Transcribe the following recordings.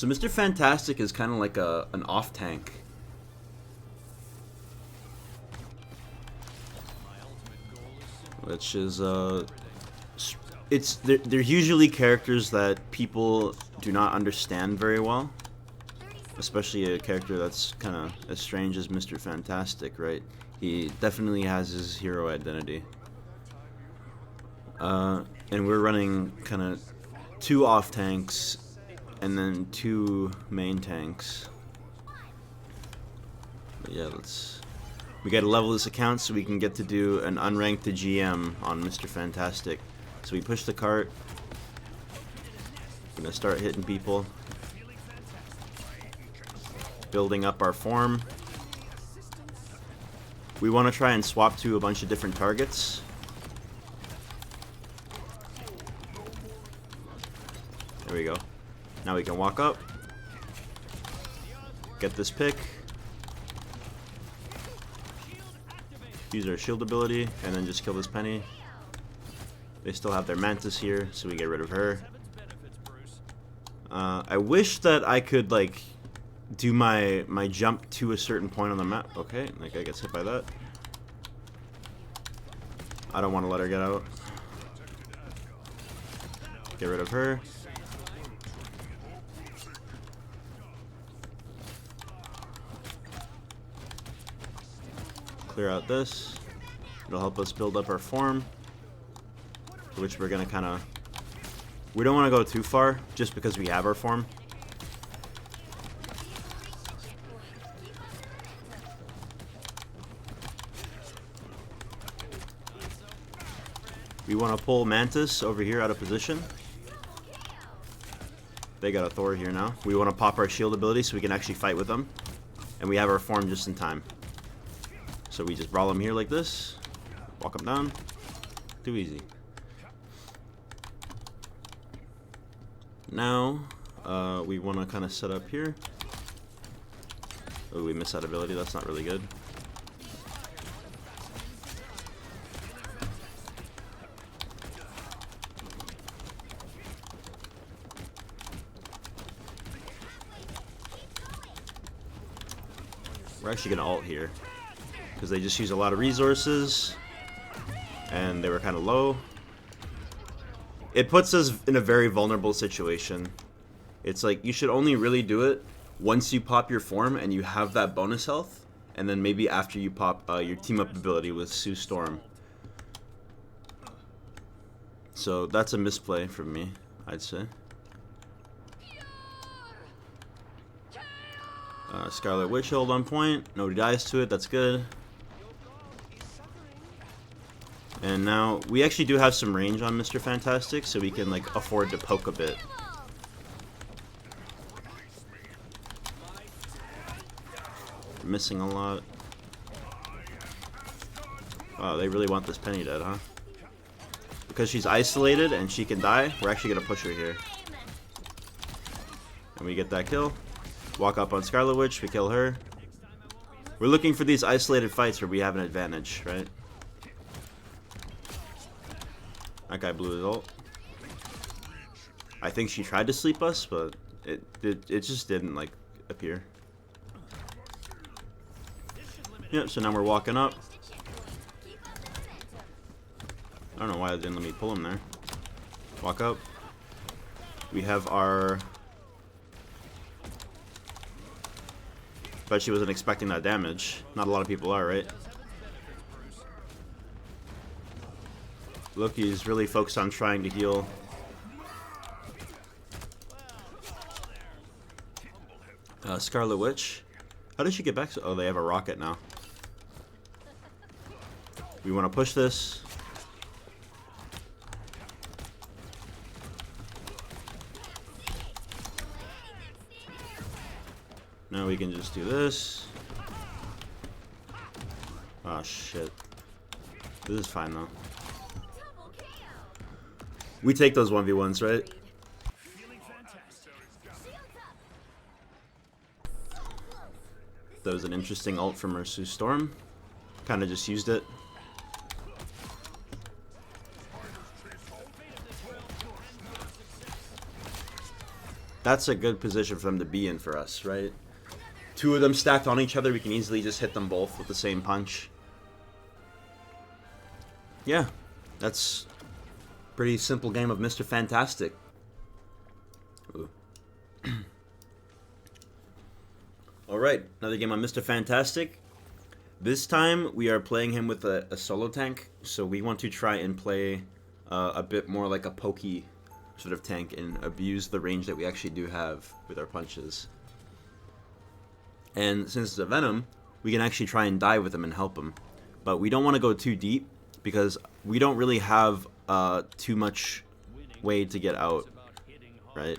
So Mr. Fantastic is kind of like an off tank. Which is they're usually characters that people do not understand very well, especially a character that's kind of as strange as Mr. Fantastic, right? He definitely has his hero identity. And we're running kind of 2 off tanks and then 2 main tanks. But yeah, we gotta level this account so we can get to do an unranked to GM on Mr. Fantastic. So we push the cart. Gonna start hitting people. Building up our form. We want to try and swap to a bunch of different targets. There we go. Now we can walk up. Get this pick. Use our shield ability, and then just kill this penny. They still have their mantis here, so we get rid of her. I wish that I could, like, do my jump to a certain point on the map. Okay, that guy gets hit by that. I don't want to let her get out. Get rid of her. Clear out this. It'll help us build up our form, which we're gonna kind of... We don't want to go too far, just because we have our form. We want to pull Mantis over here out of position. They got a Thor here now. We want to pop our shield ability so we can actually fight with them. And we have our form just in time. So we just brawl them here like this. Walk them down. Too easy. Now, we want to kind of set up here. Oh, we missed that ability. That's not really good. We're actually going to ult here, because they just use a lot of resources, and they were kind of low. It puts us in a very vulnerable situation. It's like, you should only really do it once you pop your form and you have that bonus health, and then maybe after you pop your team-up ability with Sue Storm. So that's a misplay from me, I'd say. Scarlet Witch hold on point. Nobody dies to it. That's good. And now we actually do have some range on Mr. Fantastic, so we can like afford to poke a bit. We're missing a lot. Oh, they really want this penny dead, huh? Because she's isolated and she can die, we're actually gonna push her here. And we get that kill. Walk up on Scarlet Witch, we kill her. We're looking for these isolated fights where we have an advantage, right? That guy blew his ult. I think she tried to sleep us, but it just didn't like appear. Yep, so now we're walking up. I don't know why it didn't let me pull him there. Walk up. We have our... Bet she wasn't expecting that damage. Not a lot of people are, right? Loki's really focused on trying to heal. Scarlet Witch. How did she get back? Oh, they have a rocket now. We want to push this. Now we can just do this. Oh shit. This is fine though. We take those 1v1s, right? That was an interesting ult from our Sue Storm. Kinda just used it. that's a good position for them to be in for us, right? Two of them stacked on each other, we can easily just hit them both with the same punch. Yeah, that's a pretty simple game of Mr. Fantastic. Alright, another game on Mr. Fantastic. This time we are playing him with a solo tank, so we want to try and play a bit more like a pokey sort of tank and abuse the range that we actually do have with our punches. And since it's a Venom, we can actually try and dive with him and help him. But we don't want to go too deep because we don't really have too much way to get out, right?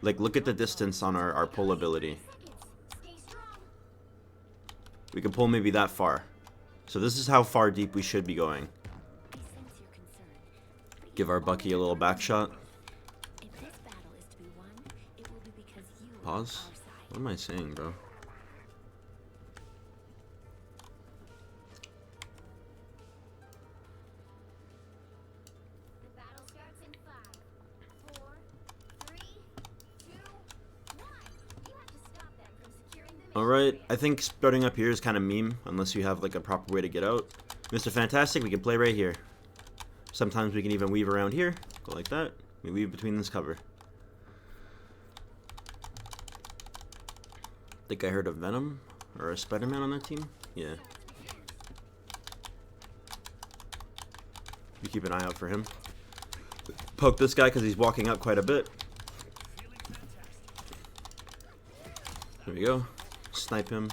Like, look at the distance on our pull ability. We can pull maybe that far. So this is how far deep we should be going. Give our Bucky a little back shot. Pause? What am I saying, bro? Alright, I think starting up here is kind of meme, unless you have like a proper way to get out. Mr. Fantastic, we can play right here. Sometimes we can even weave around here, go like that. We weave between this cover. Think I heard of Venom or a Spider-Man on that team? Yeah. You keep an eye out for him. Poke this guy because he's walking up quite a bit. There we go. Snipe him.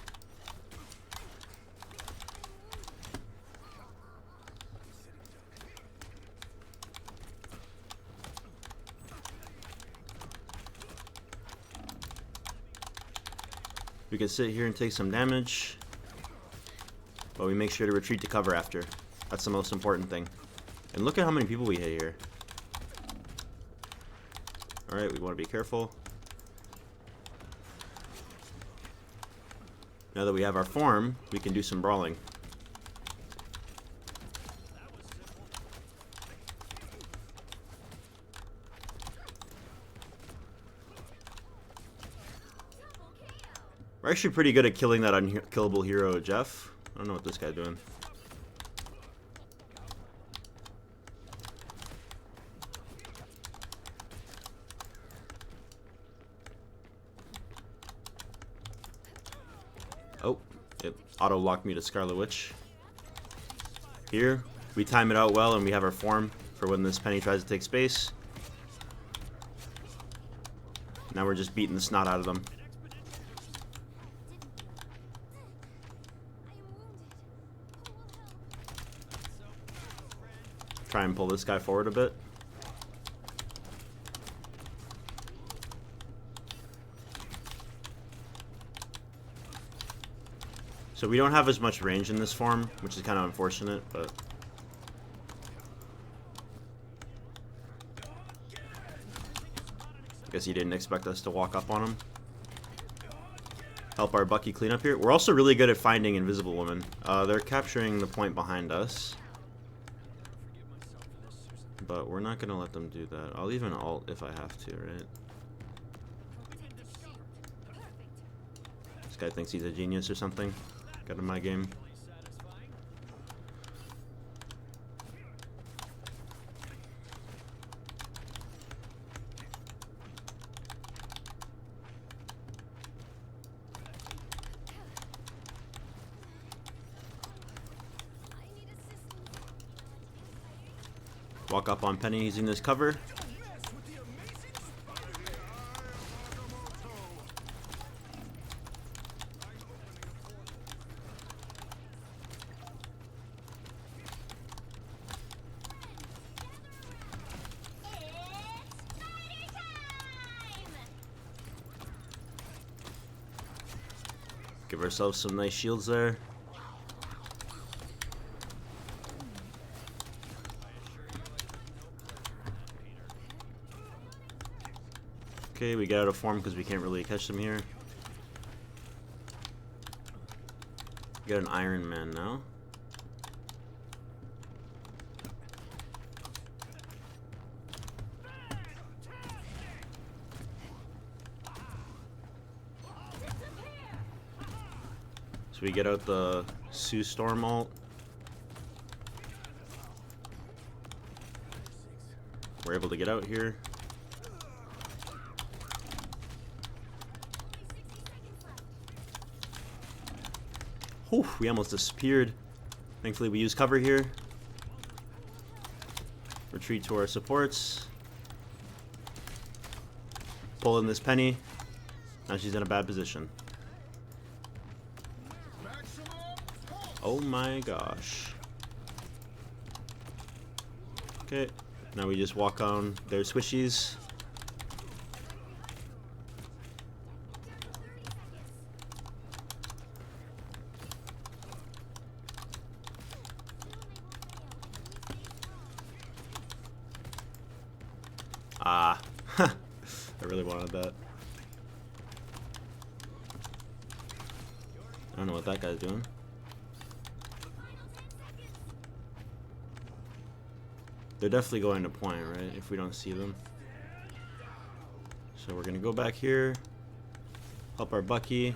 We can sit here and take some damage, but we make sure to retreat to cover after. That's the most important thing. And look at how many people we hit here. Alright, we want to be careful. Now that we have our form, we can do some brawling. We're actually pretty good at killing that unkillable hero, Jeff. I don't know what this guy's doing. Oh, it auto-locked me to Scarlet Witch. Here, we time it out well and we have our form for when this penny tries to take space. Now we're just beating the snot out of them. Try and pull this guy forward a bit. So we don't have as much range in this form, which is kind of unfortunate, but... I guess he didn't expect us to walk up on him. Help our Bucky clean up here. We're also really good at finding invisible women. They're capturing the point behind us. But we're not going to let them do that. I'll even ult if I have to, right? This guy thinks he's a genius or something. Get in my game. Walk up on Penny using this cover. Give ourselves some nice shields there. Okay, we get out of form because we can't really catch them here. We got an Iron Man now. So we get out the Sue Storm ult. We're able to get out here. Whew, we almost disappeared. Thankfully we use cover here. Retreat to our supports. Pull in this Penny. Now she's in a bad position. Oh my gosh. Okay, now we just walk on their squishies. Ah, I really wanted that. I don't know what that guy's doing. They're definitely going to point, right? If we don't see them. So we're gonna go back here, help our Bucky.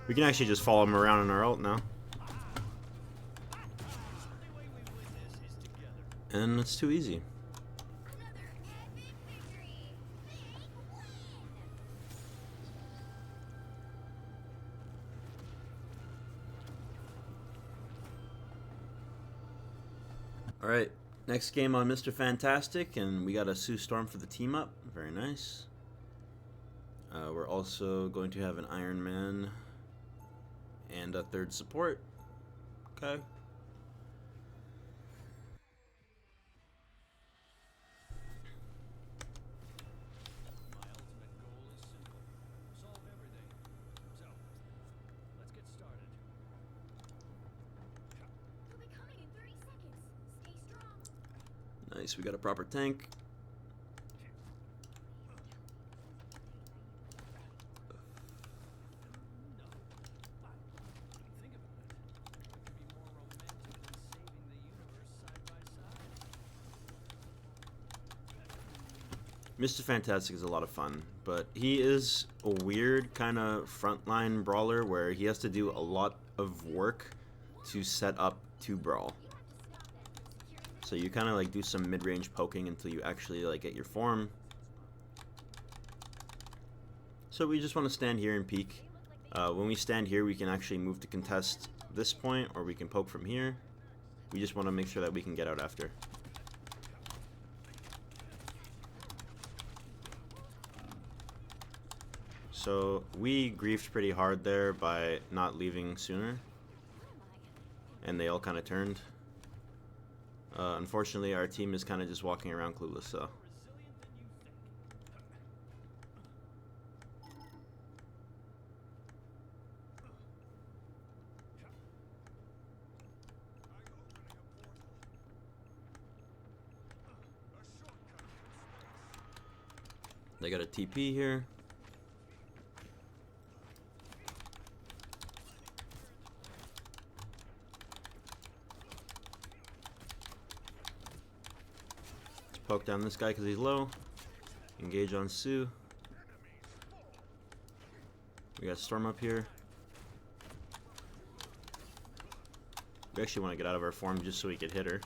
We can actually just follow him around in our ult now. And it's too easy. Alright, next game on Mr. Fantastic, and we got a Sue Storm for the team up. Very nice. We're also going to have an Iron Man and a third support. Okay. Nice, we got a proper tank. Mr. Fantastic is a lot of fun, but he is a weird kind of frontline brawler where he has to do a lot of work to set up to brawl. So you kind of like do some mid-range poking until you actually like get your form. So we just want to stand here and peek. When we stand here, we can actually move to contest this point, or we can poke from here. We just want to make sure that we can get out after. So we griefed pretty hard there by not leaving sooner, and they all kind of turned. Unfortunately, our team is kind of just walking around clueless, so. They got a TP here. Poke down this guy because he's low. Engage on Sue. We got Storm up here. We actually want to get out of our form just so we could hit her.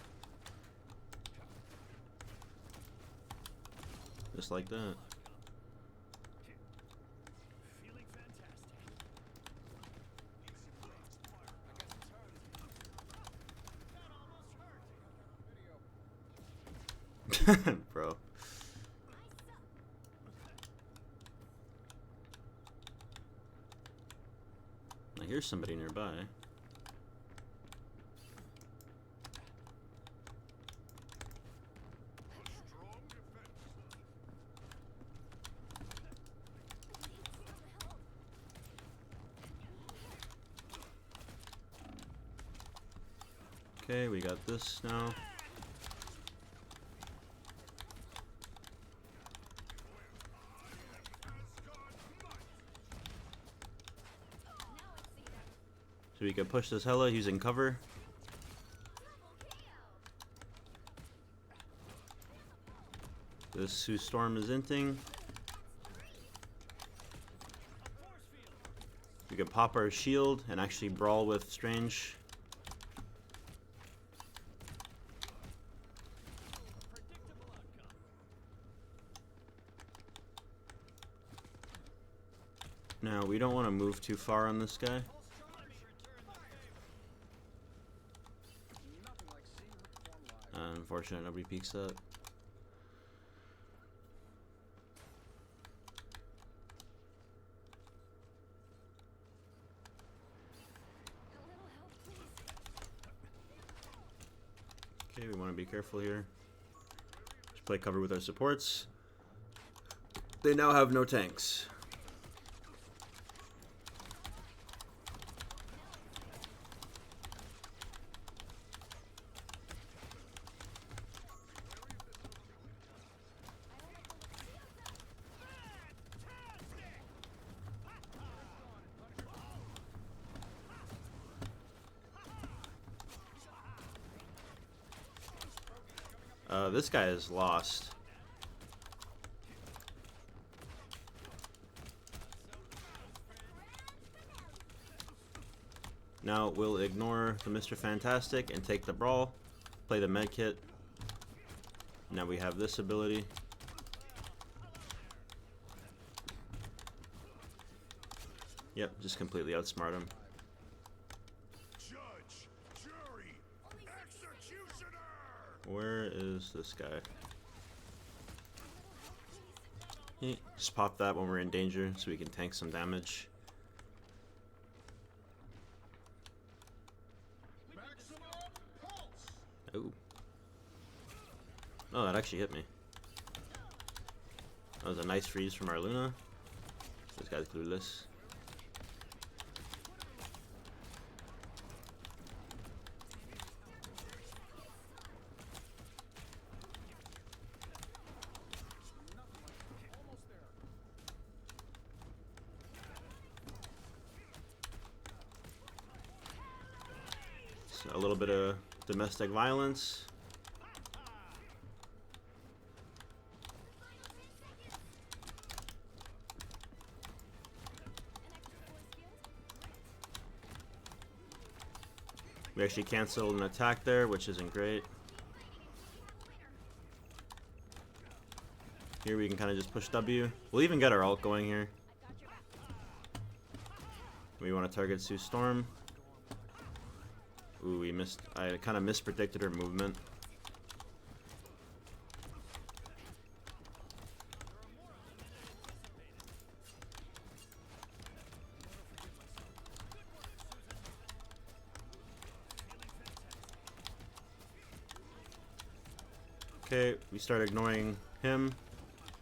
Just like that. Bro. I hear somebody nearby. Okay, we got this now. So we can push this hella using cover. This Sue Storm is inting. could pop our shield and actually brawl with Strange. Now, we don't want to move too far on this guy. Unfortunate, nobody peeks up. Okay, we want to be careful here. Just play cover with our supports. They now have no tanks. This guy is lost. Now we'll ignore the Mr. Fantastic and take the brawl, play the medkit. Now we have this ability. Yep, just completely outsmart him. Judge, jury, executioner. Where is this guy? Just pop that when we're in danger so we can tank some damage. Oh. Oh, that actually hit me. That was a nice freeze from our Luna. This guy's clueless. A little bit of domestic violence. We actually canceled an attack there, which isn't great. Here we can kind of just push W. We'll even get our ult going here. We want to target Sue Storm. Ooh, we missed. I kind of mispredicted her movement. Okay, we start ignoring him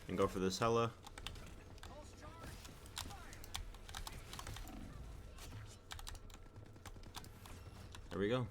and go for this Hela. There we go.